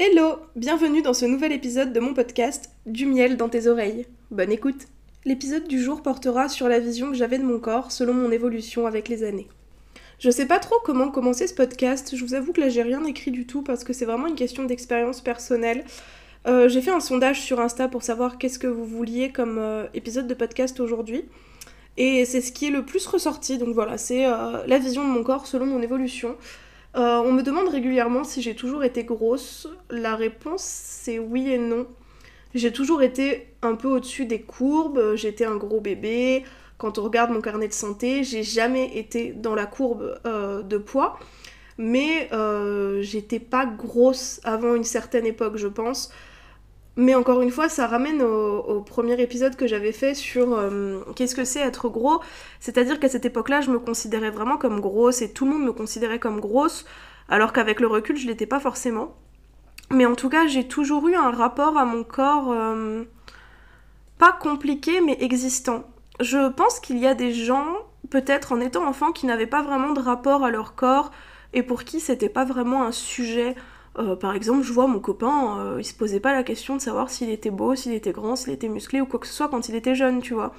Hello, bienvenue dans ce nouvel épisode de mon podcast Du miel dans tes oreilles. Bonne écoute. L'épisode du jour portera sur la vision que j'avais de mon corps selon mon évolution avec les années. Je sais pas trop comment commencer ce podcast, je vous avoue que là j'ai rien écrit du tout parce que c'est vraiment une question d'expérience personnelle. J'ai fait un sondage sur Insta pour savoir qu'est-ce que vous vouliez comme épisode de podcast aujourd'hui. Et c'est ce qui est le plus ressorti, donc voilà, c'est la vision de mon corps selon mon évolution. On me demande régulièrement si j'ai toujours été grosse. La réponse c'est oui et non. J'ai toujours été un peu au-dessus des courbes, j'étais un gros bébé. Quand on regarde mon carnet de santé, j'ai jamais été dans la courbe de poids. Mais j'étais pas grosse avant une certaine époque, je pense. Mais encore une fois, ça ramène au premier épisode que j'avais fait sur qu'est-ce que c'est être gros. C'est-à-dire qu'à cette époque-là, je me considérais vraiment comme grosse et tout le monde me considérait comme grosse, alors qu'avec le recul, je l'étais pas forcément. Mais en tout cas, j'ai toujours eu un rapport à mon corps pas compliqué, mais existant. Je pense qu'il y a des gens, peut-être en étant enfant, qui n'avaient pas vraiment de rapport à leur corps et pour qui c'était pas vraiment un sujet. Par exemple, je vois mon copain, il se posait pas la question de savoir s'il était beau, s'il était grand, s'il était musclé ou quoi que ce soit quand il était jeune, tu vois.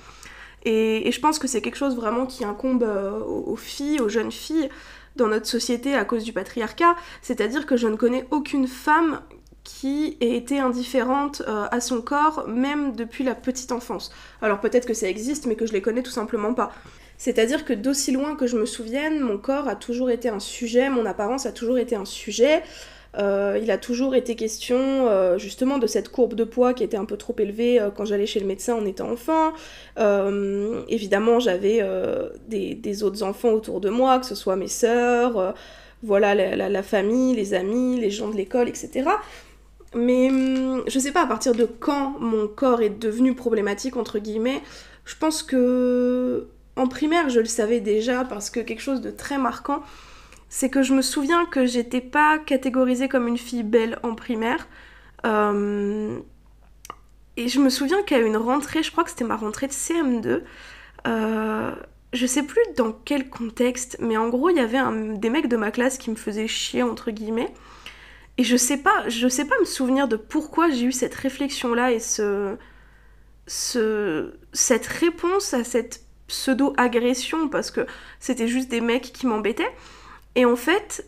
Et je pense que c'est quelque chose vraiment qui incombe aux filles, aux jeunes filles dans notre société à cause du patriarcat, c'est-à-dire que je ne connais aucune femme qui ait été indifférente à son corps, même depuis la petite enfance. Alors peut-être que ça existe, mais que je les connais tout simplement pas. C'est-à-dire que d'aussi loin que je me souvienne, mon corps a toujours été un sujet, mon apparence a toujours été un sujet. Il a toujours été question justement de cette courbe de poids qui était un peu trop élevée quand j'allais chez le médecin en étant enfant. Évidemment, j'avais des autres enfants autour de moi, que ce soit mes sœurs, voilà, la famille, les amis, les gens de l'école, etc. Mais je sais pas à partir de quand mon corps est devenu problématique, entre guillemets. Je pense que en primaire, je le savais déjà parce que quelque chose de très marquant, c'est que je me souviens que j'étais pas catégorisée comme une fille belle en primaire. Euh, et je me souviens qu'à une rentrée, je crois que c'était ma rentrée de CM2, je sais plus dans quel contexte, mais en gros, il y avait des mecs de ma classe qui me faisaient chier, entre guillemets. Et je sais pas me souvenir de pourquoi j'ai eu cette réflexion-là et cette réponse à cette pseudo-agression, parce que c'était juste des mecs qui m'embêtaient. Et en fait,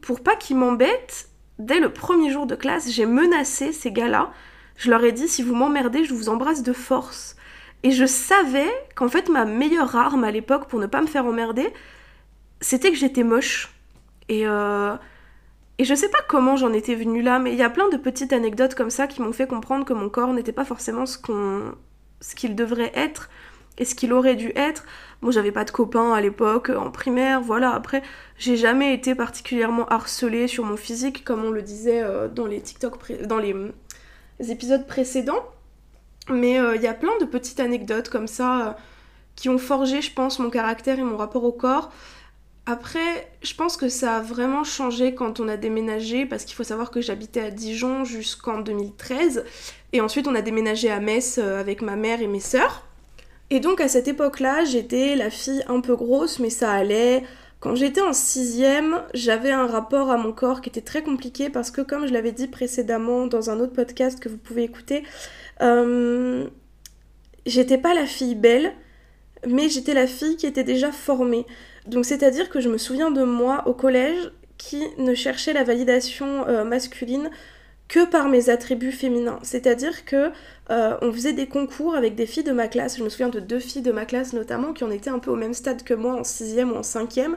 pour pas qu'ils m'embêtent, dès le premier jour de classe, j'ai menacé ces gars-là. Je leur ai dit, si vous m'emmerdez, je vous embrasse de force. Et je savais qu'en fait, ma meilleure arme à l'époque pour ne pas me faire emmerder, c'était que j'étais moche. Et, euh, et je sais pas comment j'en étais venue là, mais il y a plein de petites anecdotes comme ça qui m'ont fait comprendre que mon corps n'était pas forcément ce qu'il devrait être et ce qu'il aurait dû être. Bon, j'avais pas de copains à l'époque, en primaire, voilà. Après, j'ai jamais été particulièrement harcelée sur mon physique, comme on le disait dans les dans les épisodes précédents. Mais il y a plein de petites anecdotes comme ça qui ont forgé, je pense, mon caractère et mon rapport au corps. Après, je pense que ça a vraiment changé quand on a déménagé, parce qu'il faut savoir que j'habitais à Dijon jusqu'en 2013, et ensuite on a déménagé à Metz avec ma mère et mes sœurs. Et donc à cette époque-là, j'étais la fille un peu grosse, mais ça allait. Quand j'étais en sixième, j'avais un rapport à mon corps qui était très compliqué parce que, comme je l'avais dit précédemment dans un autre podcast que vous pouvez écouter, euh, j'étais pas la fille belle, mais j'étais la fille qui était déjà formée. Donc c'est-à-dire que je me souviens de moi au collège qui ne cherchait la validation masculine que par mes attributs féminins. C'est-à-dire que on faisait des concours avec des filles de ma classe. Je me souviens de deux filles de ma classe notamment qui en étaient un peu au même stade que moi en sixième ou en cinquième.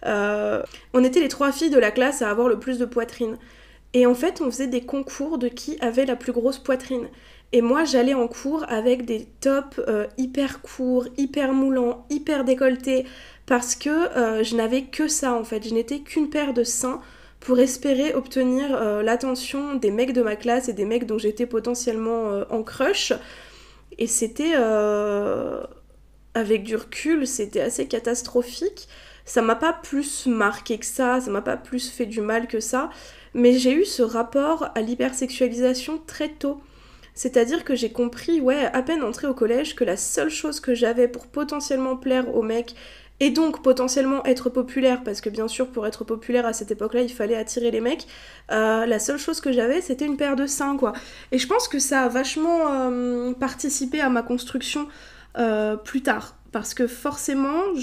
On était les trois filles de la classe à avoir le plus de poitrine. Et en fait, on faisait des concours de qui avait la plus grosse poitrine. Et moi, j'allais en cours avec des tops hyper courts, hyper moulants, hyper décolletés, parce que je n'avais que ça en fait. Je n'étais qu'une paire de seins pour espérer obtenir l'attention des mecs de ma classe et des mecs dont j'étais potentiellement en crush. Et c'était, avec du recul, c'était assez catastrophique. Ça m'a pas plus marqué que ça m'a pas plus fait du mal que ça, mais j'ai eu ce rapport à l'hypersexualisation très tôt. C'est-à-dire que j'ai compris, ouais, à peine entrée au collège, que la seule chose que j'avais pour potentiellement plaire aux mecs et donc potentiellement être populaire, parce que bien sûr pour être populaire à cette époque-là il fallait attirer les mecs, la seule chose que j'avais c'était une paire de seins quoi. Et je pense que ça a vachement participé à ma construction plus tard, parce que forcément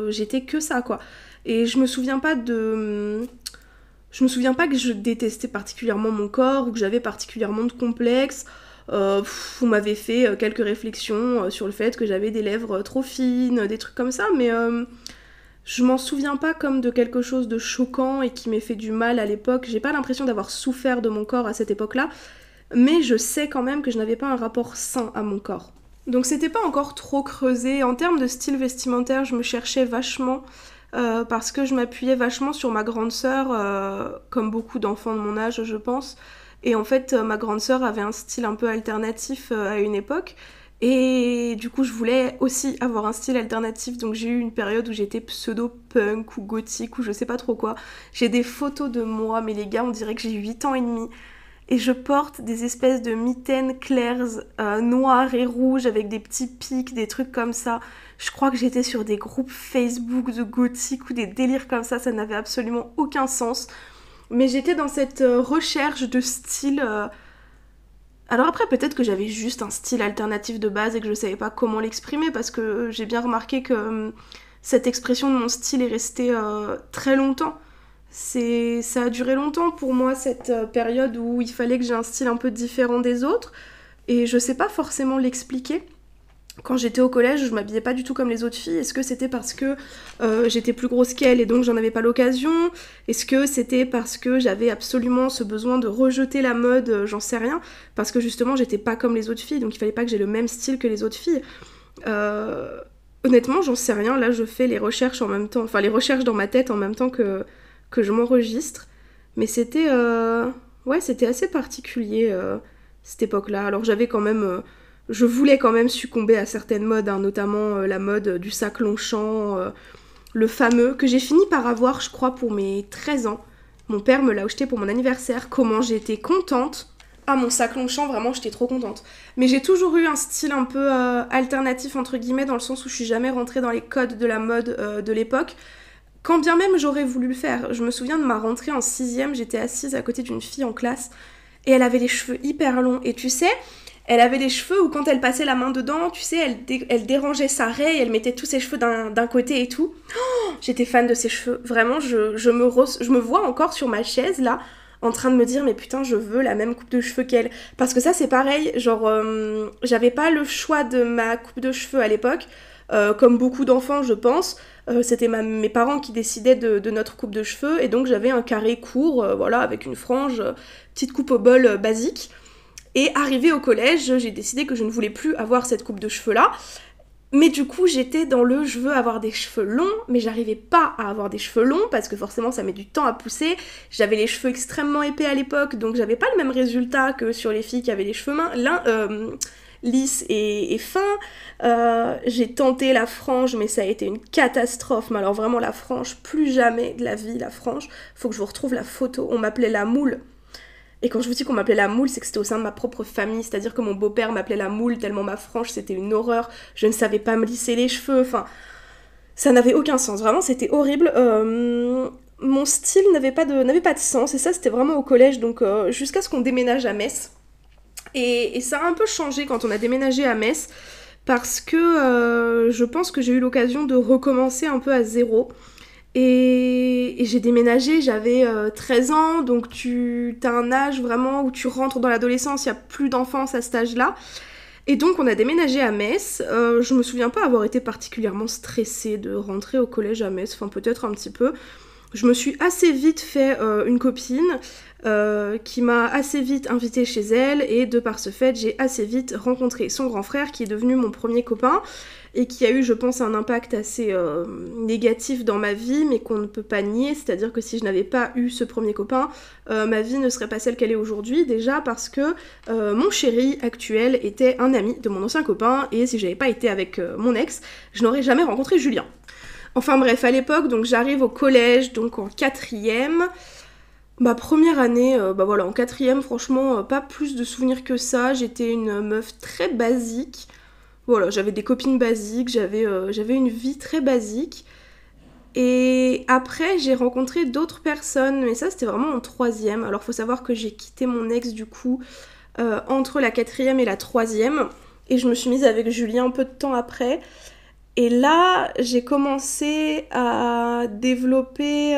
j'étais que ça quoi. Et je me souviens pas que je détestais particulièrement mon corps ou que j'avais particulièrement de complexes. On m'avait fait quelques réflexions sur le fait que j'avais des lèvres trop fines, des trucs comme ça, mais je m'en souviens pas comme de quelque chose de choquant et qui m'ait fait du mal à l'époque. J'ai pas l'impression d'avoir souffert de mon corps à cette époque-là, mais je sais quand même que je n'avais pas un rapport sain à mon corps. Donc c'était pas encore trop creusé. En termes de style vestimentaire, je me cherchais vachement parce que je m'appuyais vachement sur ma grande sœur, comme beaucoup d'enfants de mon âge je pense. Et en fait, ma grande sœur avait un style un peu alternatif à une époque. Et du coup, je voulais aussi avoir un style alternatif. Donc j'ai eu une période où j'étais pseudo-punk ou gothique ou je sais pas trop quoi. J'ai des photos de moi, mais les gars, on dirait que j'ai 8 ans et demi. Et je porte des espèces de mitaines claires, noires et rouges, avec des petits pics, des trucs comme ça. Je crois que j'étais sur des groupes Facebook de gothique ou des délires comme ça n'avait absolument aucun sens. Mais j'étais dans cette recherche de style. Alors après, peut-être que j'avais juste un style alternatif de base et que je savais pas comment l'exprimer, parce que j'ai bien remarqué que cette expression de mon style est restée très longtemps. Ça a duré longtemps pour moi, cette période où il fallait que j'ai un style un peu différent des autres, et je sais pas forcément l'expliquer. Quand j'étais au collège, je m'habillais pas du tout comme les autres filles. Est-ce que c'était parce que j'étais plus grosse qu'elles et donc j'en avais pas l'occasion? Est-ce que c'était parce que j'avais absolument ce besoin de rejeter la mode? J'en sais rien. Parce que justement, j'étais pas comme les autres filles, donc il fallait pas que j'ai le même style que les autres filles. Honnêtement, j'en sais rien. Là, je fais les recherches en même temps, enfin les recherches dans ma tête en même temps que je m'enregistre. Mais c'était c'était assez particulier cette époque-là. Alors j'avais quand même je voulais quand même succomber à certaines modes, hein, notamment la mode du sac Longchamp, le fameux, que j'ai fini par avoir, je crois, pour mes 13 ans. Mon père me l'a acheté pour mon anniversaire. Comment j'étais contente. Ah, mon sac Longchamp, vraiment, j'étais trop contente. Mais j'ai toujours eu un style un peu alternatif, entre guillemets, dans le sens où je suis jamais rentrée dans les codes de la mode de l'époque. Quand bien même j'aurais voulu le faire. Je me souviens de ma rentrée en 6ème, j'étais assise à côté d'une fille en classe, et elle avait les cheveux hyper longs. Et tu sais... Elle avait des cheveux où quand elle passait la main dedans, tu sais, elle dérangeait sa raie et elle mettait tous ses cheveux d'un côté et tout. Oh, j'étais fan de ses cheveux. Vraiment, je me vois encore sur ma chaise, là, en train de me dire, mais putain, je veux la même coupe de cheveux qu'elle. Parce que ça, c'est pareil, genre, j'avais pas le choix de ma coupe de cheveux à l'époque. Comme beaucoup d'enfants, je pense. C'était mes parents qui décidaient de notre coupe de cheveux. Et donc, j'avais un carré court, voilà, avec une frange, petite coupe au bol basique. Et arrivée au collège, j'ai décidé que je ne voulais plus avoir cette coupe de cheveux là. Mais du coup, j'étais dans le je veux avoir des cheveux longs, mais j'arrivais pas à avoir des cheveux longs parce que forcément ça met du temps à pousser. J'avais les cheveux extrêmement épais à l'époque, donc j'avais pas le même résultat que sur les filles qui avaient les cheveux lisses et fins. J'ai tenté la frange, mais ça a été une catastrophe. Mais alors vraiment la frange, plus jamais de la vie la frange. Faut que je vous retrouve la photo. On m'appelait la moule. Et quand je vous dis qu'on m'appelait la moule, c'est que c'était au sein de ma propre famille, c'est-à-dire que mon beau-père m'appelait la moule tellement ma frange c'était une horreur, je ne savais pas me lisser les cheveux, enfin, ça n'avait aucun sens, vraiment c'était horrible. Mon style n'avait pas de sens, et ça c'était vraiment au collège, donc jusqu'à ce qu'on déménage à Metz. Et ça a un peu changé quand on a déménagé à Metz, parce que je pense que j'ai eu l'occasion de recommencer un peu à zéro. Et j'ai déménagé, j'avais 13 ans, donc t'as un âge vraiment où tu rentres dans l'adolescence, il n'y a plus d'enfance à cet âge-là. Et donc on a déménagé à Metz. Je me souviens pas avoir été particulièrement stressée de rentrer au collège à Metz, enfin peut-être un petit peu. Je me suis assez vite fait une copine qui m'a assez vite invitée chez elle, et de par ce fait j'ai assez vite rencontré son grand frère qui est devenu mon premier copain et qui a eu, je pense, un impact assez négatif dans ma vie, mais qu'on ne peut pas nier, c'est-à-dire que si je n'avais pas eu ce premier copain, ma vie ne serait pas celle qu'elle est aujourd'hui, déjà parce que mon chéri actuel était un ami de mon ancien copain, et si j'avais pas été avec mon ex, je n'aurais jamais rencontré Julien. Enfin bref, à l'époque, donc j'arrive au collège, donc en 4ème. Ma première année, voilà, en 4ème, franchement, pas plus de souvenirs que ça. J'étais une meuf très basique. Voilà, j'avais des copines basiques, j'avais une vie très basique. Et après, j'ai rencontré d'autres personnes, mais ça, c'était vraiment en troisième. Alors, faut savoir que j'ai quitté mon ex, du coup, entre la quatrième et la troisième. Et je me suis mise avec Julien un peu de temps après. Et là, j'ai commencé à développer...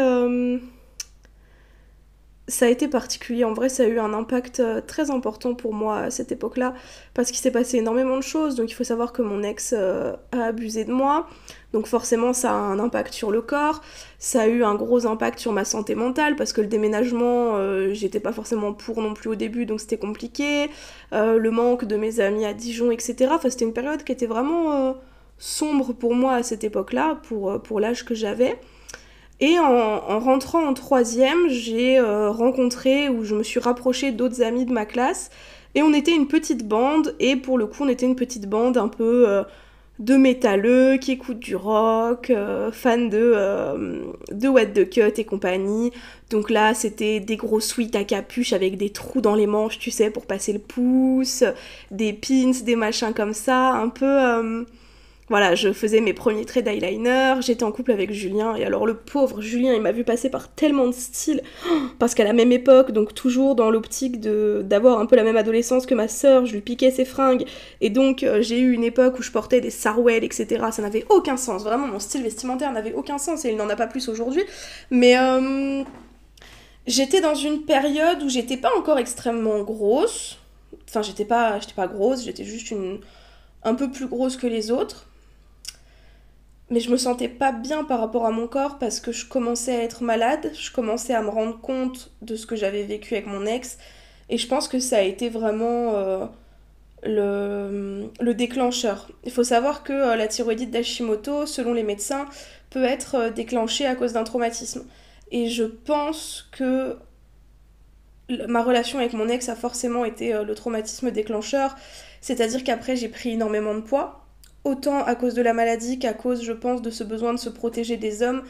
Ça a été particulier, en vrai ça a eu un impact très important pour moi à cette époque-là, parce qu'il s'est passé énormément de choses, donc il faut savoir que mon ex a abusé de moi, donc forcément ça a un impact sur le corps, ça a eu un gros impact sur ma santé mentale, parce que le déménagement, j'étais pas forcément pour non plus au début, donc c'était compliqué, le manque de mes amis à Dijon, etc. Enfin c'était une période qui était vraiment sombre pour moi à cette époque-là, pour l'âge que j'avais. Et en rentrant en troisième, j'ai rencontré ou je me suis rapprochée d'autres amis de ma classe. Et on était une petite bande, et pour le coup, on était une petite bande un peu de métalleux, qui écoutent du rock, fans de What the Cut et compagnie. Donc là, c'était des gros sweats à capuche avec des trous dans les manches, tu sais, pour passer le pouce, des pins, des machins comme ça, un peu... Voilà, je faisais mes premiers traits d'eyeliner, j'étais en couple avec Julien, et alors le pauvre Julien, il m'a vu passer par tellement de styles, parce qu'à la même époque, donc toujours dans l'optique d'avoir un peu la même adolescence que ma sœur, je lui piquais ses fringues, et donc j'ai eu une époque où je portais des sarouels, etc. Ça n'avait aucun sens, vraiment, mon style vestimentaire n'avait aucun sens, et il n'en a pas plus aujourd'hui, mais j'étais dans une période où j'étais pas encore extrêmement grosse, enfin j'étais pas grosse, j'étais juste un peu plus grosse que les autres, mais je me sentais pas bien par rapport à mon corps parce que je commençais à être malade, je commençais à me rendre compte de ce que j'avais vécu avec mon ex, et je pense que ça a été vraiment le déclencheur. Il faut savoir que la thyroïdite d'Hashimoto, selon les médecins, peut être déclenchée à cause d'un traumatisme. Et je pense que ma relation avec mon ex a forcément été le traumatisme déclencheur, c'est-à-dire qu'après j'ai pris énormément de poids, autant à cause de la maladie qu'à cause, je pense, de ce besoin de se protéger des hommes,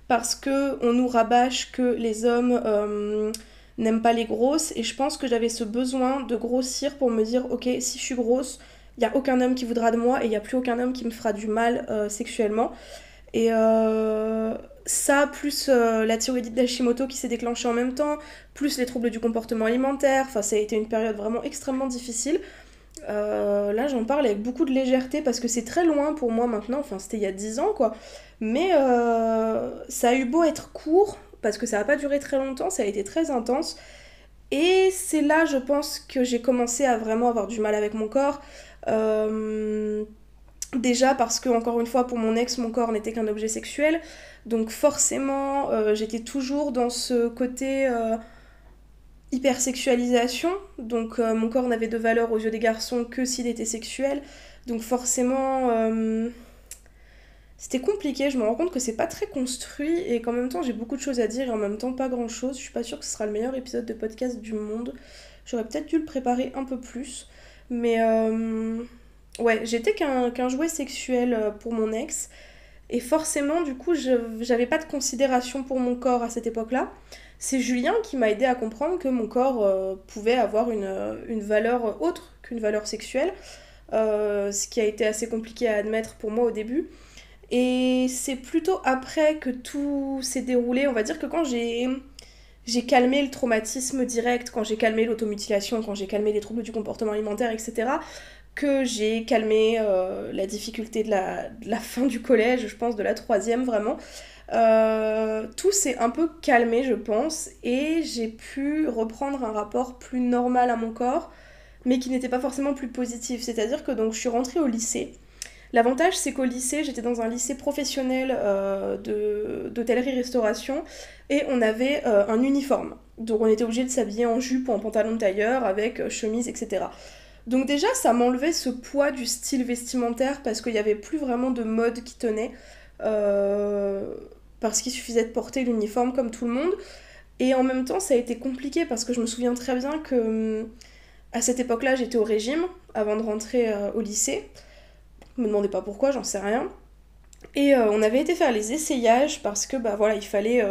parce que on nous rabâche que les hommes n'aiment pas les grosses, et je pense que j'avais ce besoin de grossir pour me dire, ok, si je suis grosse, il n'y a aucun homme qui voudra de moi, et il n'y a plus aucun homme qui me fera du mal sexuellement. Et ça, plus la thyroïdite d'Hashimoto qui s'est déclenchée en même temps, plus les troubles du comportement alimentaire, enfin ça a été une période vraiment extrêmement difficile. Là j'en parle avec beaucoup de légèreté parce que c'est très loin pour moi maintenant, enfin c'était il y a 10 ans quoi. Mais ça a eu beau être court, parce que ça n'a pas duré très longtemps, ça a été très intense. Et c'est là je pense que j'ai commencé à vraiment avoir du mal avec mon corps. Déjà parce que, encore une fois, pour mon ex, mon corps n'était qu'un objet sexuel. Donc forcément, j'étais toujours dans ce côté hypersexualisation. Donc mon corps n'avait de valeur aux yeux des garçons que s'il était sexuel. Donc forcément, c'était compliqué. Je me rends compte que c'est pas très construit et qu'en même temps, j'ai beaucoup de choses à dire et en même temps, pas grand-chose. Je suis pas sûre que ce sera le meilleur épisode de podcast du monde. J'aurais peut-être dû le préparer un peu plus. Mais ouais, j'étais qu'un jouet sexuel pour mon ex. Et forcément, du coup, j'avais pas de considération pour mon corps à cette époque-là. C'est Julien qui m'a aidé à comprendre que mon corps pouvait avoir une valeur autre qu'une valeur sexuelle. Ce qui a été assez compliqué à admettre pour moi au début. Et c'est plutôt après que tout s'est déroulé. On va dire que quand j'ai calmé le traumatisme direct, quand j'ai calmé l'automutilation, quand j'ai calmé les troubles du comportement alimentaire, etc., que j'ai calmé la difficulté de la fin du collège, je pense, de la troisième vraiment. Tout s'est un peu calmé, je pense, et j'ai pu reprendre un rapport plus normal à mon corps, mais qui n'était pas forcément plus positif. C'est-à-dire que donc je suis rentrée au lycée. L'avantage, c'est qu'au lycée, j'étais dans un lycée professionnel d'hôtellerie-restauration, et on avait un uniforme. Donc on était obligé de s'habiller en jupe ou en pantalon de tailleur, avec chemise, etc. Donc déjà, ça m'enlevait ce poids du style vestimentaire, parce qu'il n'y avait plus vraiment de mode qui tenait, parce qu'il suffisait de porter l'uniforme comme tout le monde. Et en même temps, ça a été compliqué, parce que je me souviens très bien que à cette époque-là, j'étais au régime, avant de rentrer au lycée. Me demandez pas pourquoi, j'en sais rien. Et on avait été faire les essayages parce que bah voilà, il fallait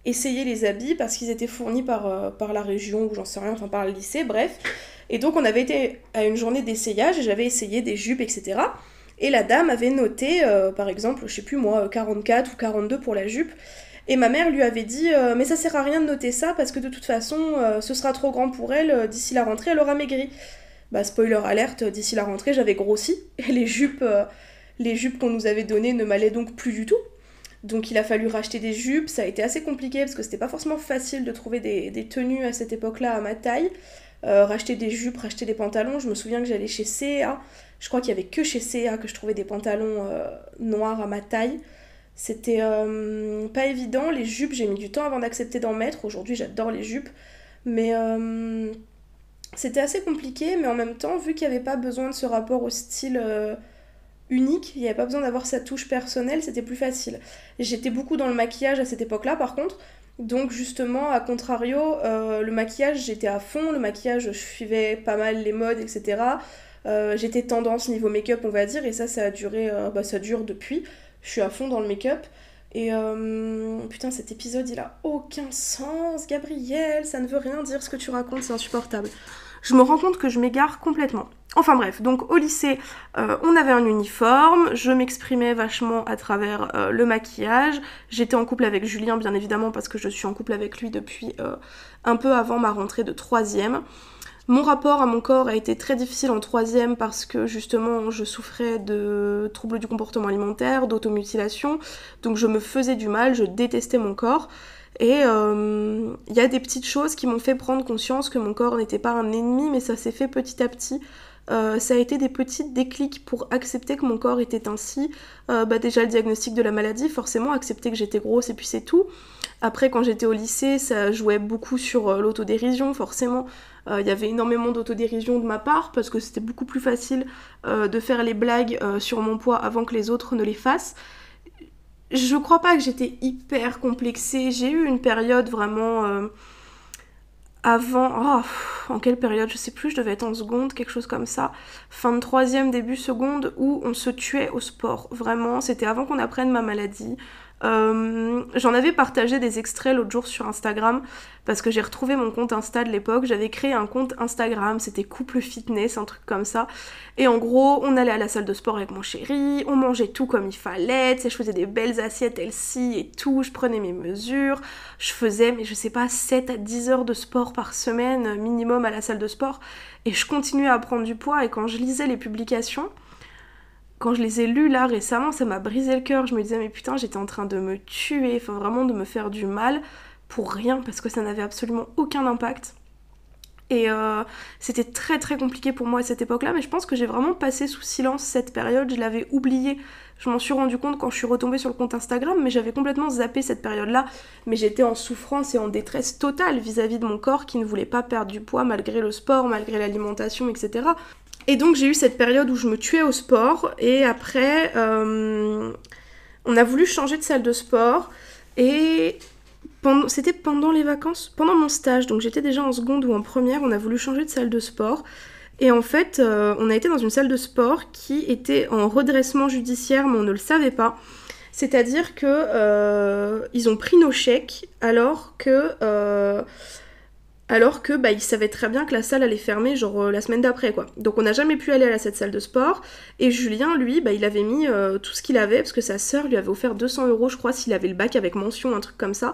essayer les habits parce qu'ils étaient fournis par la région ou j'en sais rien, enfin par le lycée, bref. Et donc on avait été à une journée d'essayage et j'avais essayé des jupes, etc. Et la dame avait noté, par exemple, je sais plus moi, 44 ou 42 pour la jupe. Et ma mère lui avait dit mais ça sert à rien de noter ça parce que de toute façon ce sera trop grand pour elle, d'ici la rentrée elle aura maigri. Bah spoiler alerte, d'ici la rentrée j'avais grossi et les jupes qu'on nous avait données ne m'allaient donc plus du tout. Donc il a fallu racheter des jupes, ça a été assez compliqué parce que c'était pas forcément facile de trouver des tenues à cette époque-là à ma taille. Racheter des jupes, racheter des pantalons, je me souviens que j'allais chez C&A, je crois qu'il y avait que chez C&A que je trouvais des pantalons noirs à ma taille. C'était pas évident, les jupes j'ai mis du temps avant d'accepter d'en mettre, aujourd'hui j'adore les jupes, mais c'était assez compliqué, mais en même temps vu qu'il n'y avait pas besoin de ce rapport au style unique, il n'y avait pas besoin d'avoir sa touche personnelle, c'était plus facile. J'étais beaucoup dans le maquillage à cette époque-là par contre, donc justement à contrario, le maquillage j'étais à fond, le maquillage je suivais pas mal les modes etc. J'étais tendance niveau make-up on va dire, et ça a duré, ça dure depuis. Je suis à fond dans le make-up. Et putain, cet épisode, il a aucun sens, Gabrielle. Ça ne veut rien dire ce que tu racontes, c'est insupportable. Je me rends compte que je m'égare complètement. Enfin bref, donc au lycée, on avait un uniforme. Je m'exprimais vachement à travers le maquillage. J'étais en couple avec Julien, bien évidemment, parce que je suis en couple avec lui depuis un peu avant ma rentrée de 3e. Mon rapport à mon corps a été très difficile en 3e parce que justement je souffrais de troubles du comportement alimentaire, d'automutilation, donc je me faisais du mal, je détestais mon corps. Et y a des petites choses qui m'ont fait prendre conscience que mon corps n'était pas un ennemi, mais ça s'est fait petit à petit. Ça a été des petits déclics pour accepter que mon corps était ainsi. Déjà le diagnostic de la maladie, forcément, accepter que j'étais grosse et puis c'est tout. Après, quand j'étais au lycée, ça jouait beaucoup sur l'autodérision, forcément. Il y avait énormément d'autodérision de ma part, parce que c'était beaucoup plus facile de faire les blagues sur mon poids avant que les autres ne les fassent. Je crois pas que j'étais hyper complexée. J'ai eu une période vraiment... avant... en quelle période? Je sais plus, je devais être en seconde, quelque chose comme ça. Fin de 3e, début seconde, où on se tuait au sport. Vraiment, c'était avant qu'on apprenne ma maladie. J'en avais partagé des extraits l'autre jour sur Instagram parce que j'ai retrouvé mon compte Insta de l'époque. J'avais créé un compte Instagram, c'était couple fitness, un truc comme ça. Et en gros, on allait à la salle de sport avec mon chéri, on mangeait tout comme il fallait, tu sais, je faisais des belles assiettes healthy et tout, je prenais mes mesures, je faisais, mais je sais pas, 7 à 10 heures de sport par semaine minimum à la salle de sport. Et je continuais à prendre du poids, et quand je lisais les publications, quand je les ai lus là récemment, ça m'a brisé le cœur. Je me disais mais putain, j'étais en train de me tuer, enfin vraiment de me faire du mal pour rien, parce que ça n'avait absolument aucun impact. Et c'était très très compliqué pour moi à cette époque-là, mais je pense que j'ai vraiment passé sous silence cette période, je l'avais oubliée. Je m'en suis rendu compte quand je suis retombée sur le compte Instagram, mais j'avais complètement zappé cette période-là. Mais j'étais en souffrance et en détresse totale vis-à-vis de mon corps qui ne voulait pas perdre du poids malgré le sport, malgré l'alimentation, etc. Et donc j'ai eu cette période où je me tuais au sport, et après on a voulu changer de salle de sport, et c'était pendant les vacances, pendant mon stage, donc j'étais déjà en seconde ou en première, on a voulu changer de salle de sport, et en fait on a été dans une salle de sport qui était en redressement judiciaire, mais on ne le savait pas. C'est-à-dire que ils ont pris nos chèques alors que ils savaient très bien que la salle allait fermer genre la semaine d'après quoi. Donc on n'a jamais pu aller à cette salle de sport, et Julien lui il avait mis tout ce qu'il avait parce que sa sœur lui avait offert 200 € je crois s'il avait le bac avec mention, un truc comme ça.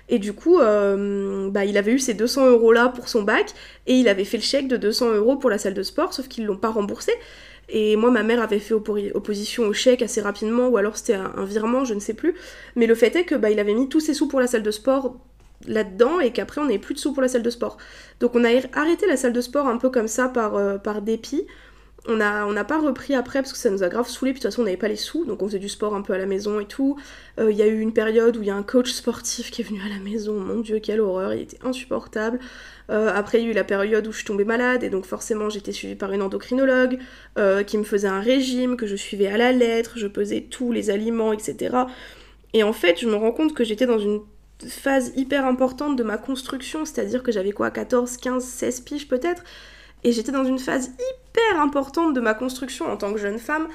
Et du coup il avait eu ces 200 € là pour son bac, et il avait fait le chèque de 200 € pour la salle de sport, sauf qu'ils l'ont pas remboursé. Et moi ma mère avait fait opposition au chèque assez rapidement, ou alors c'était un virement, je ne sais plus. Mais le fait est que il avait mis tous ses sous pour la salle de sport là-dedans, et qu'après on n'avait plus de sous pour la salle de sport. Donc on a arrêté la salle de sport un peu comme ça par dépit. On n'a pas repris après parce que ça nous a grave saoulé, puis de toute façon on n'avait pas les sous, donc on faisait du sport un peu à la maison et tout. Il y a eu une période où il y a un coach sportif qui est venu à la maison, mon dieu quelle horreur, il était insupportable. Après il y a eu la période où je suis tombée malade, et donc forcément j'étais suivie par une endocrinologue qui me faisait un régime que je suivais à la lettre, je pesais tous les aliments, etc. Et en fait je me rends compte que j'étais dans une phase hyper importante de ma construction, c'est-à-dire que j'avais 14, 15, 16 piges peut-être, et j'étais dans une phase hyper importante de ma construction en tant que jeune femme,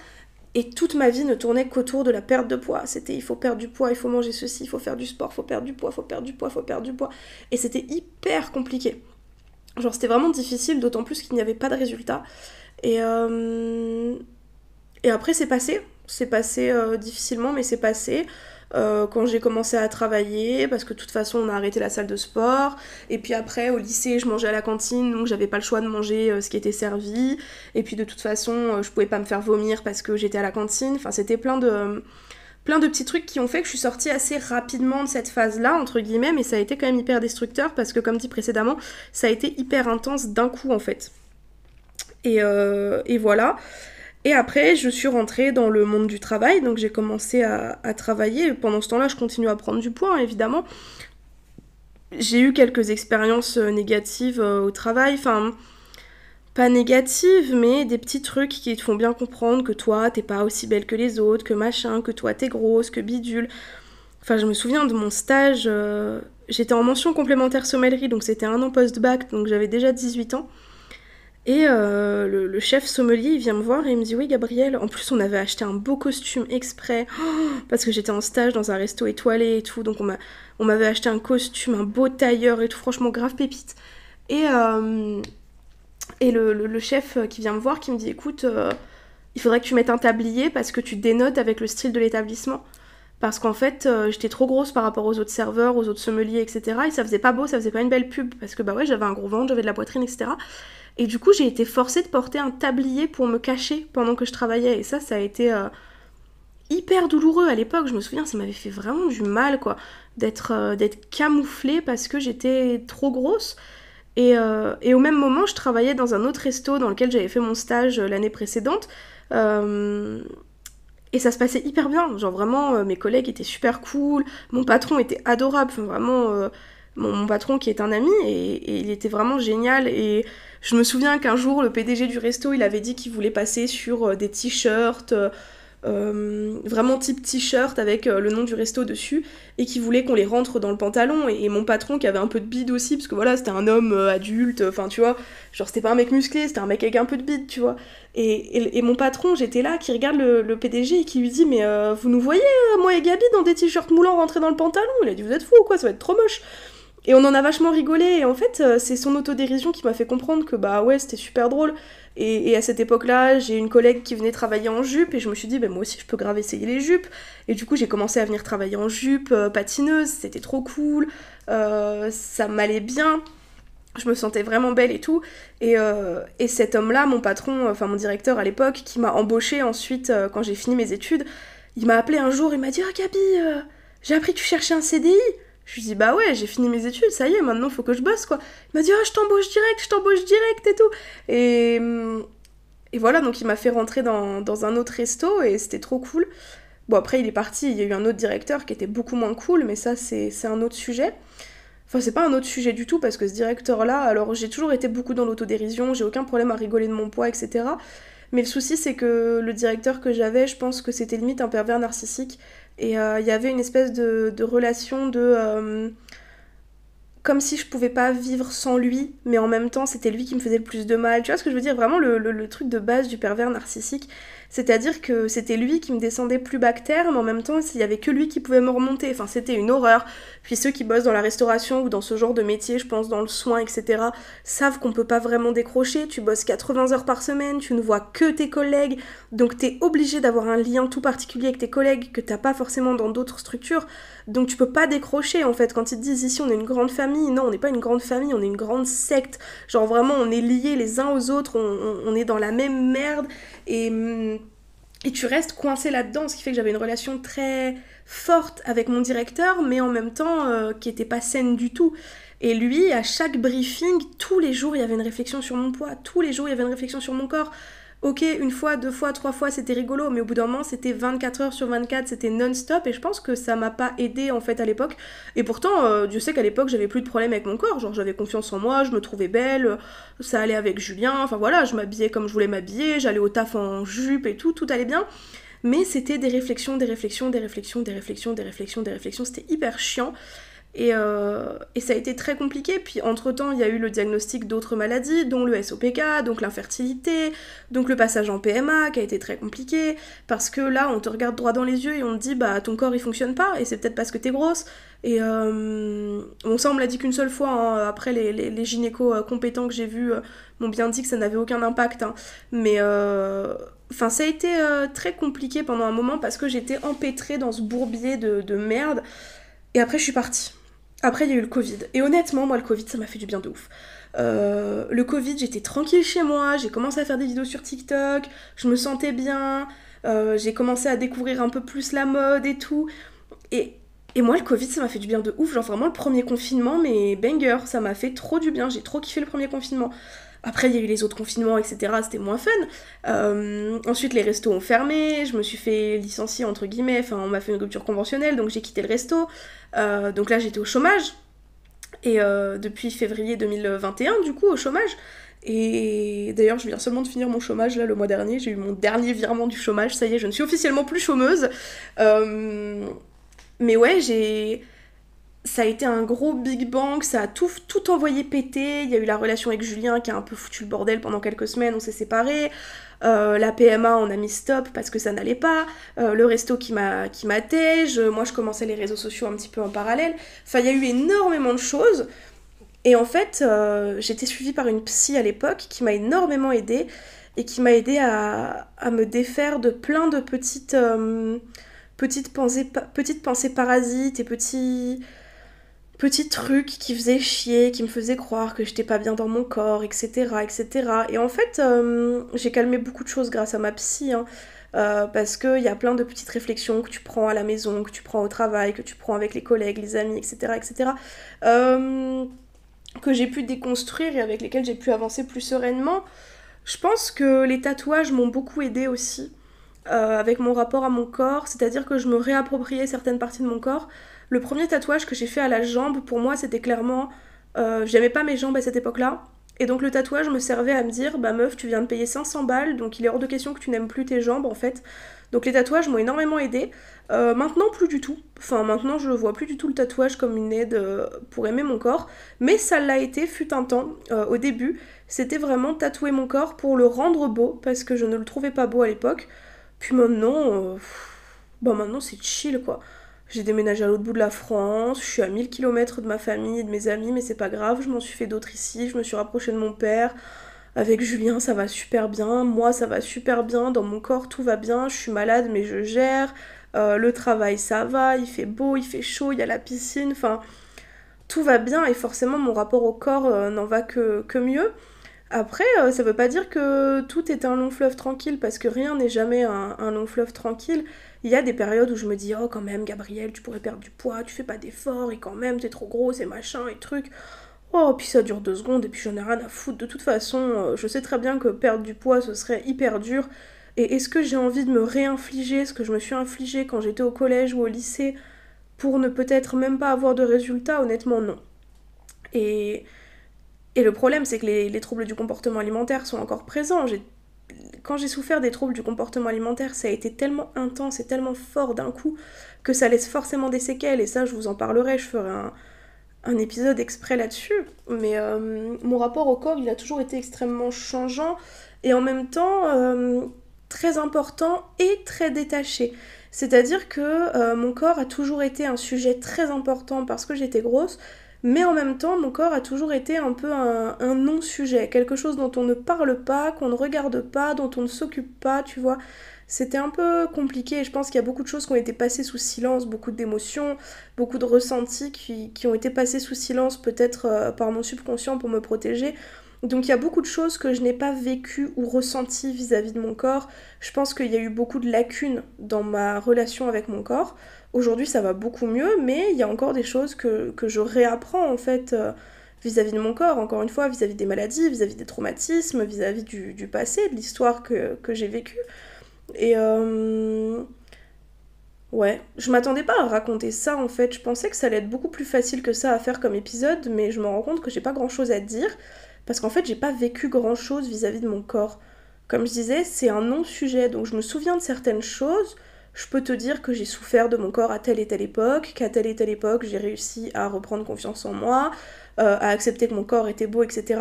et toute ma vie ne tournait qu'autour de la perte de poids. C'était il faut perdre du poids, il faut manger ceci, il faut faire du sport, il faut perdre du poids, il faut perdre du poids, il faut perdre du poids, et c'était hyper compliqué. Genre c'était vraiment difficile, d'autant plus qu'il n'y avait pas de résultat. Et, et après c'est passé difficilement, mais c'est passé. Quand j'ai commencé à travailler, parce que de toute façon on a arrêté la salle de sport, et puis après au lycée je mangeais à la cantine, donc j'avais pas le choix de manger ce qui était servi, et puis de toute façon je pouvais pas me faire vomir parce que j'étais à la cantine, enfin c'était plein de petits trucs qui ont fait que je suis sortie assez rapidement de cette phase-là, entre guillemets, mais ça a été quand même hyper destructeur, parce que comme dit précédemment, ça a été hyper intense d'un coup en fait. Et voilà. Et après, je suis rentrée dans le monde du travail, donc j'ai commencé à travailler. Pendant ce temps-là, je continue à prendre du poids, hein, évidemment. J'ai eu quelques expériences négatives au travail, enfin, pas négatives, mais des petits trucs qui te font bien comprendre que toi, t'es pas aussi belle que les autres, que machin, que toi, t'es grosse, que bidule. Enfin, je me souviens de mon stage, j'étais en mention complémentaire sommellerie, donc c'était un an post-bac, donc j'avais déjà 18 ans. Et le chef sommelier, il vient me voir et il me dit: oui, Gabrielle, en plus on avait acheté un beau costume exprès, parce que j'étais en stage dans un resto étoilé et tout, donc on m'avait acheté un costume, un beau tailleur et tout, franchement grave pépite. Et, le chef qui vient me voir, qui me dit: écoute, il faudrait que tu mettes un tablier parce que tu dénotes avec le style de l'établissement. Parce qu'en fait, j'étais trop grosse par rapport aux autres serveurs, aux autres sommeliers, etc. Et ça faisait pas beau, ça faisait pas une belle pub. Parce que bah ouais, j'avais un gros ventre, j'avais de la poitrine, etc. Et du coup, j'ai été forcée de porter un tablier pour me cacher pendant que je travaillais. Et ça a été hyper douloureux à l'époque. Je me souviens, ça m'avait fait vraiment du mal, quoi. D'être camouflée parce que j'étais trop grosse. Et au même moment, je travaillais dans un autre resto dans lequel j'avais fait mon stage l'année précédente. Et ça se passait hyper bien. Genre vraiment, mes collègues étaient super cool. Mon patron était adorable. Enfin, vraiment, mon patron qui est un ami, et il était vraiment génial. Et je me souviens qu'un jour, le PDG du resto, il avait dit qu'il voulait passer sur des t-shirts, vraiment type t-shirt avec le nom du resto dessus, et qui voulait qu'on les rentre dans le pantalon. Et mon patron qui avait un peu de bide aussi, parce que voilà, c'était un homme adulte, enfin tu vois, genre c'était pas un mec musclé, c'était un mec avec un peu de bide, tu vois. Et mon patron, j'étais là, qui regarde le PDG et qui lui dit: mais vous nous voyez, moi et Gabi, dans des t-shirts moulants rentrer dans le pantalon? Il a dit: vous êtes fous ou quoi, ça va être trop moche. Et on en a vachement rigolé, et en fait, c'est son autodérision qui m'a fait comprendre que bah ouais, c'était super drôle. Et à cette époque-là, j'ai une collègue qui venait travailler en jupe, et je me suis dit: bah moi aussi je peux grave essayer les jupes. Et du coup, j'ai commencé à venir travailler en jupe patineuse, c'était trop cool, ça m'allait bien, je me sentais vraiment belle et tout. Et cet homme-là, mon patron, enfin mon directeur à l'époque, qui m'a embauchée ensuite quand j'ai fini mes études, il m'a appelé un jour, il m'a dit: ah Gabi, j'ai appris que tu cherchais un CDI. Je lui dis: bah ouais, j'ai fini mes études, ça y est, maintenant faut que je bosse, quoi. Il m'a dit: ah, je t'embauche direct et tout. Et, et voilà, donc il m'a fait rentrer dans un autre resto, et c'était trop cool. Bon, après il est parti, il y a eu un autre directeur qui était beaucoup moins cool, mais ça c'est un autre sujet. Enfin, c'est pas un autre sujet du tout, parce que ce directeur-là, alors j'ai toujours été beaucoup dans l'autodérision, j'ai aucun problème à rigoler de mon poids, etc. Mais le souci, c'est que le directeur que j'avais, je pense que c'était limite un pervers narcissique. Et il y avait une espèce de relation de comme si je pouvais pas vivre sans lui, mais en même temps c'était lui qui me faisait le plus de mal. Tu vois ce que je veux dire? Vraiment le truc de base du pervers narcissique. C'est-à-dire que c'était lui qui me descendait plus bas que terre, mais en même temps il y avait que lui qui pouvait me remonter. Enfin, c'était une horreur. Puis ceux qui bossent dans la restauration ou dans ce genre de métier, je pense dans le soin, etc., savent qu'on peut pas vraiment décrocher. Tu bosses 80 heures par semaine, tu ne vois que tes collègues, donc t'es obligé d'avoir un lien tout particulier avec tes collègues que t'as pas forcément dans d'autres structures. Donc tu peux pas décrocher, en fait. Quand ils te disent ici on est une grande famille, non, on n'est pas une grande famille, on est une grande secte. Genre vraiment on est liés les uns aux autres, on est dans la même merde, et tu restes coincé là-dedans, ce qui fait que j'avais une relation très forte avec mon directeur, mais en même temps qui était pas saine du tout. Et lui, à chaque briefing, tous les jours il y avait une réflexion sur mon poids, tous les jours il y avait une réflexion sur mon corps. Ok, une fois, deux fois, trois fois, c'était rigolo, mais au bout d'un moment, c'était 24 heures sur 24, c'était non-stop, et je pense que ça m'a pas aidé en fait à l'époque. Et pourtant, Dieu sait qu'à l'époque, j'avais plus de problème avec mon corps, genre j'avais confiance en moi, je me trouvais belle, ça allait avec Julien, enfin voilà, je m'habillais comme je voulais m'habiller, j'allais au taf en jupe et tout allait bien. Mais c'était des réflexions, des réflexions, des réflexions, des réflexions, des réflexions, des réflexions, c'était hyper chiant. Et ça a été très compliqué. Puis entre-temps, il y a eu le diagnostic d'autres maladies, dont le SOPK, donc l'infertilité, donc le passage en PMA qui a été très compliqué, parce que là, on te regarde droit dans les yeux et on te dit, bah ton corps il fonctionne pas, et c'est peut-être parce que t'es grosse. Et bon, ça on me l'a dit qu'une seule fois, hein. Après les gynécos compétents que j'ai vus m'ont bien dit que ça n'avait aucun impact, hein. Mais enfin, ça a été très compliqué pendant un moment parce que j'étais empêtrée dans ce bourbier de merde. Et après, je suis partie. Après, il y a eu le Covid. Et honnêtement, moi, le Covid, ça m'a fait du bien de ouf. Le Covid, j'étais tranquille chez moi, j'ai commencé à faire des vidéos sur TikTok, je me sentais bien, j'ai commencé à découvrir un peu plus la mode et tout. Et, et moi, le Covid, ça m'a fait du bien de ouf. Genre vraiment, le premier confinement, mais banger, ça m'a fait trop du bien. J'ai trop kiffé le premier confinement. Après, il y a eu les autres confinements, etc. C'était moins fun. Ensuite, les restos ont fermé. Je me suis fait licencier, entre guillemets. Enfin, on m'a fait une rupture conventionnelle, donc j'ai quitté le resto. Donc là, j'étais au chômage. Et depuis février 2021, du coup, au chômage. Et d'ailleurs, je viens seulement de finir mon chômage, là, le mois dernier. J'ai eu mon dernier virement du chômage. Ça y est, je ne suis officiellement plus chômeuse. Mais ouais, ça a été un gros Big Bang, ça a tout envoyé péter. Il y a eu la relation avec Julien qui a un peu foutu le bordel pendant quelques semaines, on s'est séparés. La PMA, on a mis stop parce que ça n'allait pas. Le resto qui m'a tège. Moi, je commençais les réseaux sociaux un petit peu en parallèle. Enfin, il y a eu énormément de choses. Et en fait, j'étais suivie par une psy à l'époque qui m'a énormément aidée et qui m'a aidée à me défaire de plein de petites pensées parasites et petits trucs qui faisaient chier, qui me faisaient croire que j'étais pas bien dans mon corps, etc. etc. Et en fait, j'ai calmé beaucoup de choses grâce à ma psy, hein, parce qu'il y a plein de petites réflexions que tu prends à la maison, que tu prends au travail, que tu prends avec les collègues, les amis, etc. etc. Que j'ai pu déconstruire et avec lesquelles j'ai pu avancer plus sereinement. Je pense que les tatouages m'ont beaucoup aidée aussi, avec mon rapport à mon corps, c'est-à-dire que je me réappropriais certaines parties de mon corps. Le premier tatouage que j'ai fait à la jambe, pour moi, c'était clairement... j'aimais pas mes jambes à cette époque-là, et donc le tatouage me servait à me dire, bah meuf, tu viens de payer 500 balles, donc il est hors de question que tu n'aimes plus tes jambes, en fait. Donc les tatouages m'ont énormément aidée. Maintenant, plus du tout. Enfin, maintenant, je vois plus du tout le tatouage comme une aide pour aimer mon corps, mais ça l'a été, fut un temps, au début. C'était vraiment tatouer mon corps pour le rendre beau, parce que je ne le trouvais pas beau à l'époque. Puis maintenant, bah maintenant c'est chill quoi. J'ai déménagé à l'autre bout de la France, je suis à 1000 km de ma famille et de mes amis, mais c'est pas grave, je m'en suis fait d'autres ici, je me suis rapprochée de mon père. Avec Julien, ça va super bien, moi ça va super bien, dans mon corps tout va bien, je suis malade mais je gère. Le travail ça va, il fait beau, il fait chaud, il y a la piscine, enfin tout va bien et forcément mon rapport au corps n'en va que mieux. Après, ça veut pas dire que tout est un long fleuve tranquille, parce que rien n'est jamais un long fleuve tranquille. Il y a des périodes où je me dis, oh quand même, Gabrielle, tu pourrais perdre du poids, tu fais pas d'efforts, et quand même, t'es trop grosse, et machin, et truc. Oh, puis ça dure 2 secondes, et puis j'en ai rien à foutre. De toute façon, je sais très bien que perdre du poids, ce serait hyper dur. Et est-ce que j'ai envie de me réinfliger ce que je me suis infligé quand j'étais au collège ou au lycée, pour ne peut-être même pas avoir de résultats? Honnêtement, non. Et... Et le problème, c'est que les troubles du comportement alimentaire sont encore présents. Quand j'ai souffert des troubles du comportement alimentaire, ça a été tellement intense et tellement fort d'un coup que ça laisse forcément des séquelles. Et ça, je vous en parlerai, je ferai un épisode exprès là-dessus. Mais mon rapport au corps, il a toujours été extrêmement changeant et en même temps très important et très détaché. C'est-à-dire que mon corps a toujours été un sujet très important parce que j'étais grosse, mais en même temps, mon corps a toujours été un peu un non-sujet, quelque chose dont on ne parle pas, qu'on ne regarde pas, dont on ne s'occupe pas, tu vois. C'était un peu compliqué, je pense qu'il y a beaucoup de choses qui ont été passées sous silence, beaucoup d'émotions, beaucoup de ressentis qui ont été passés sous silence, peut-être par mon subconscient pour me protéger. Donc il y a beaucoup de choses que je n'ai pas vécues ou ressenties vis-à-vis de mon corps. Je pense qu'il y a eu beaucoup de lacunes dans ma relation avec mon corps. Aujourd'hui ça va beaucoup mieux, mais il y a encore des choses que je réapprends en fait vis-à-vis de mon corps, encore une fois, vis-à-vis des maladies, vis-à-vis des traumatismes, vis-à-vis du passé, de l'histoire que j'ai vécue. Et ouais, je m'attendais pas à raconter ça en fait, je pensais que ça allait être beaucoup plus facile que ça à faire comme épisode, mais je me rends compte que j'ai pas grand chose à dire, parce qu'en fait j'ai pas vécu grand chose vis-à-vis de mon corps. Comme je disais, c'est un non-sujet, donc je me souviens de certaines choses, je peux te dire que j'ai souffert de mon corps à telle et telle époque, qu'à telle et telle époque j'ai réussi à reprendre confiance en moi, à accepter que mon corps était beau, etc.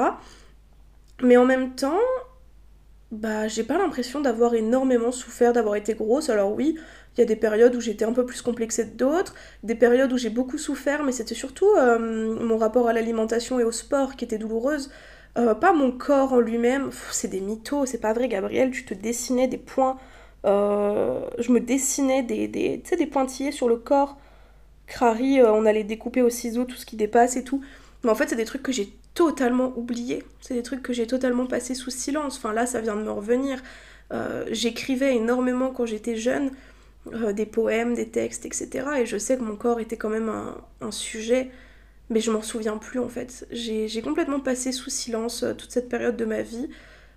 Mais en même temps, bah j'ai pas l'impression d'avoir énormément souffert d'avoir été grosse. Alors oui, il y a des périodes où j'étais un peu plus complexée que d'autres, des périodes où j'ai beaucoup souffert, mais c'était surtout mon rapport à l'alimentation et au sport qui était douloureuse. Pas mon corps en lui-même. C'est des mythos, c'est pas vrai, Gabriel, tu te dessinais des points. Je me dessinais tu sais, des pointillés sur le corps. Crary, on allait découper au ciseau tout ce qui dépasse et tout. Mais en fait, c'est des trucs que j'ai totalement oubliés. C'est des trucs que j'ai totalement passés sous silence. Enfin là, ça vient de me revenir. J'écrivais énormément quand j'étais jeune, des poèmes, des textes, etc. Et je sais que mon corps était quand même un sujet, mais je m'en souviens plus en fait. J'ai complètement passé sous silence toute cette période de ma vie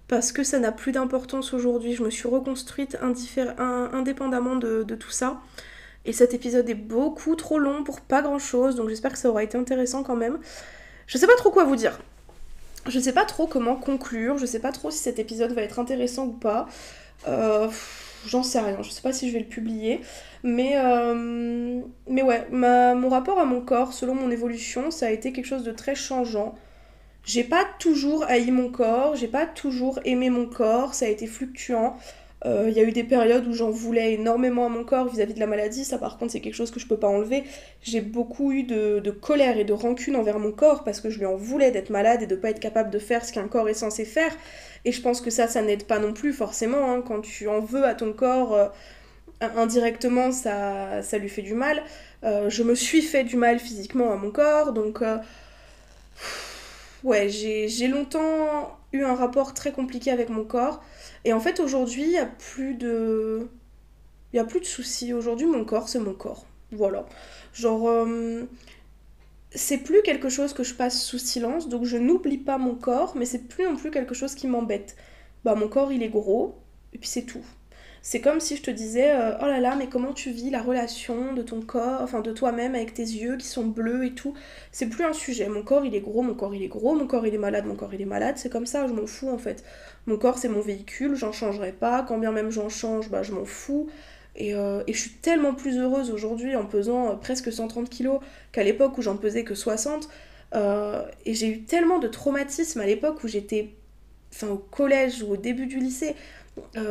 parce que ça n'a plus d'importance aujourd'hui. Je me suis reconstruite indépendamment de tout ça. Et cet épisode est beaucoup trop long pour pas grand chose, donc j'espère que ça aura été intéressant quand même. Je sais pas trop quoi vous dire. Je sais pas trop comment conclure, je sais pas trop si cet épisode va être intéressant ou pas. J'en sais rien, je sais pas si je vais le publier. Mais ouais, mon rapport à mon corps, selon mon évolution, ça a été quelque chose de très changeant. J'ai pas toujours haï mon corps, j'ai pas toujours aimé mon corps, ça a été fluctuant. Il y a eu des périodes où j'en voulais énormément à mon corps vis-à-vis de la maladie, ça par contre c'est quelque chose que je peux pas enlever. J'ai beaucoup eu de colère et de rancune envers mon corps parce que je lui en voulais d'être malade et de pas être capable de faire ce qu'un corps est censé faire. Et je pense que ça n'aide pas non plus forcément, hein. Quand tu en veux à ton corps, indirectement ça lui fait du mal. Je me suis fait du mal physiquement à mon corps, donc ouais, j'ai longtemps eu un rapport très compliqué avec mon corps. Et en fait, aujourd'hui, il n'y a plus de... Il y a plus de soucis. Aujourd'hui, mon corps, c'est mon corps. Voilà. Genre, c'est plus quelque chose que je passe sous silence, donc je n'oublie pas mon corps, mais c'est plus non plus quelque chose qui m'embête. Bah, mon corps, il est gros, et puis c'est tout. C'est comme si je te disais, oh là là, mais comment tu vis la relation de ton corps, enfin de toi-même avec tes yeux qui sont bleus et tout. C'est plus un sujet. Mon corps il est gros, mon corps il est gros, mon corps il est malade, mon corps il est malade. C'est comme ça, je m'en fous en fait. Mon corps c'est mon véhicule, j'en changerai pas. Quand bien même j'en change, bah je m'en fous. Et je suis tellement plus heureuse aujourd'hui en pesant presque 130 kilos qu'à l'époque où j'en pesais que 60. Et j'ai eu tellement de traumatismes à l'époque où j'étais, enfin au collège ou au début du lycée.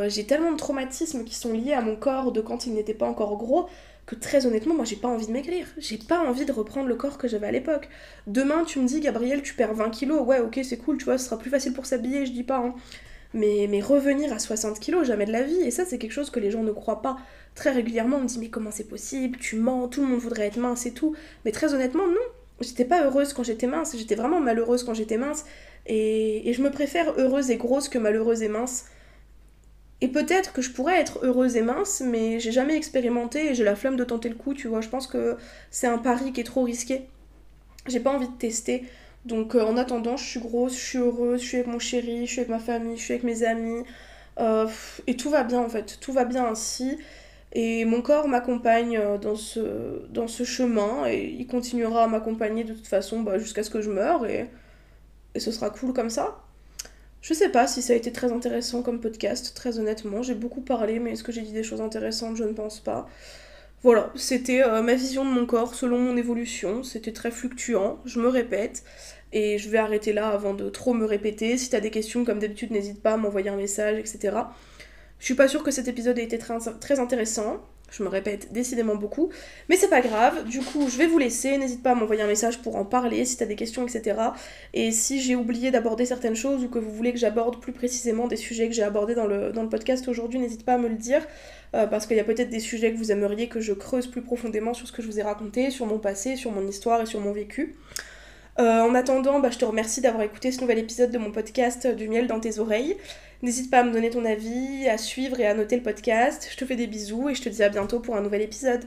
J'ai tellement de traumatismes qui sont liés à mon corps de quand il n'était pas encore gros que très honnêtement, moi j'ai pas envie de maigrir. J'ai pas envie de reprendre le corps que j'avais à l'époque. Demain, tu me dis, Gabriel, tu perds 20 kilos. Ouais, ok, c'est cool, tu vois, ce sera plus facile pour s'habiller, je dis pas, hein. Mais revenir à 60 kilos, jamais de la vie. Et ça, c'est quelque chose que les gens ne croient pas. Très régulièrement, on me dit, mais comment c'est possible? Tu mens, tout le monde voudrait être mince et tout. Mais très honnêtement, non. J'étais pas heureuse quand j'étais mince, j'étais vraiment malheureuse quand j'étais mince. Et je me préfère heureuse et grosse que malheureuse et mince. Et peut-être que je pourrais être heureuse et mince, mais j'ai jamais expérimenté et j'ai la flemme de tenter le coup, tu vois. Je pense que c'est un pari qui est trop risqué. J'ai pas envie de tester. Donc en attendant, je suis grosse, je suis heureuse, je suis avec mon chéri, je suis avec ma famille, je suis avec mes amis. Et tout va bien en fait, tout va bien ainsi. Et mon corps m'accompagne dans ce chemin et il continuera à m'accompagner de toute façon bah, jusqu'à ce que je meure et ce sera cool comme ça. Je sais pas si ça a été très intéressant comme podcast, très honnêtement. J'ai beaucoup parlé, mais est-ce que j'ai dit des choses intéressantes? Je ne pense pas. Voilà, c'était ma vision de mon corps selon mon évolution. C'était très fluctuant, je me répète. Et je vais arrêter là avant de trop me répéter. Si t'as des questions, comme d'habitude, n'hésite pas à m'envoyer un message, etc. Je suis pas sûre que cet épisode ait été très intéressant. Je me répète décidément beaucoup. Mais c'est pas grave. Du coup, je vais vous laisser. N'hésite pas à m'envoyer un message pour en parler si t'as des questions, etc. Et si j'ai oublié d'aborder certaines choses ou que vous voulez que j'aborde plus précisément des sujets que j'ai abordés dans le podcast aujourd'hui, n'hésite pas à me le dire. Parce qu'il y a peut-être des sujets que vous aimeriez que je creuse plus profondément sur ce que je vous ai raconté, sur mon passé, sur mon histoire et sur mon vécu. En attendant, je te remercie d'avoir écouté ce nouvel épisode de mon podcast Du miel dans tes oreilles. N'hésite pas à me donner ton avis, à suivre et à noter le podcast. Je te fais des bisous et je te dis à bientôt pour un nouvel épisode.